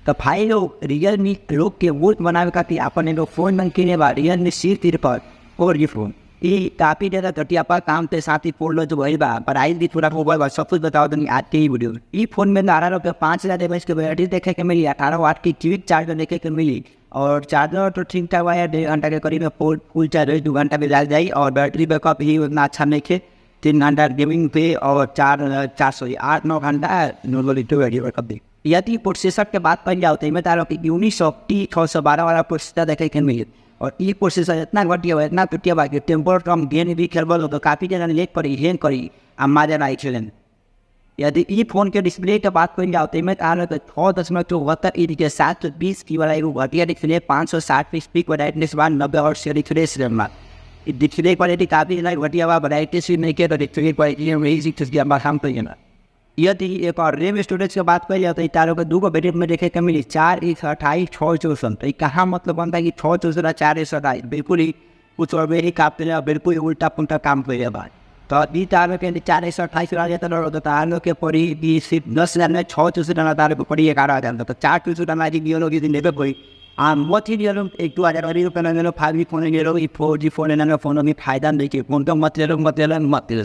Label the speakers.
Speaker 1: तो भाई लोग रियलमी लोग के वोट बनावे खातिर अपन लोग फोन में किने बा रियलमी C53 और ये फोन ये काफ़ी ज़्यादा घटिया पर काम के साथ ही फोन लो जो वही बा प्राइस भी थोड़ा मोबाइल बा सब कुछ बताओ तो आज के ही वीडियो। ये फोन में 18,000 mAh की बैटरी देखे के मिली, 18 वाट की क्विक चार्जर देखे के मिली और चार्जर तो ठीक ठाक है, 1.5 घंटा के करीब में फुल चार्ज 2 घंटा में लग जाए और बैटरी बैकअप भी उतना अच्छा नहीं है। 3 घंटा गेमिंग पे और 8-9 घंटा नॉर्मली तो बैटरी बैकअप भी। यदि प्रोसेसर के बात कर जाओ तो मैं तारो कि T612 वाला प्रोसेसर देखे के मिली और ये प्रोसेसर इतना घटिया बा कि टेम्पर कम गेम भी खेलबल तो काफ़ी ज़्यादा लेट करी हैंग करी आ मजा नहीं खेलन। यदि ये फोन के डिस्प्ले के बात कर जाओ तो मैं तारो कि 6.74 इंच के 720 की वाला एगो घटिया डिस्प्ले 560 स्पीक ब्राइटनेस बा 90 हर्ट्ज से रिफ्रेश रेट बा। डिस्प्ले क्वालिटी काफ़ी घटिया बा, ब्राइटनेस भी नहीं के तो डिस्प्ले क्वालिटी में इसी चीज़ की हम तो ना। यदि एक और रैम स्टोरेज की बात कर तो तारों के 2 वेरिएंट में देखे के मिली 4/128 6/64। तो कहाँ मतलब बनता है कि 6/64 4/128 बिल्कुल ही कुछ और भी काफ़ी बिल्कुल ही उल्टा पुल्टा काम कर बात। तो ये तारों के 4/128 आ जाता तो तारों के पड़ी सिर्फ 10,000 में 6/64 तारों को पड़ी 11,000 तो 4/64 की गियो लोग लेवे कोई बहुत ही लो 1-2 रुपये 5G फोन ले लो 4G फोन लेना फोन में फायदा नहीं कि फोन तो मत ले लो।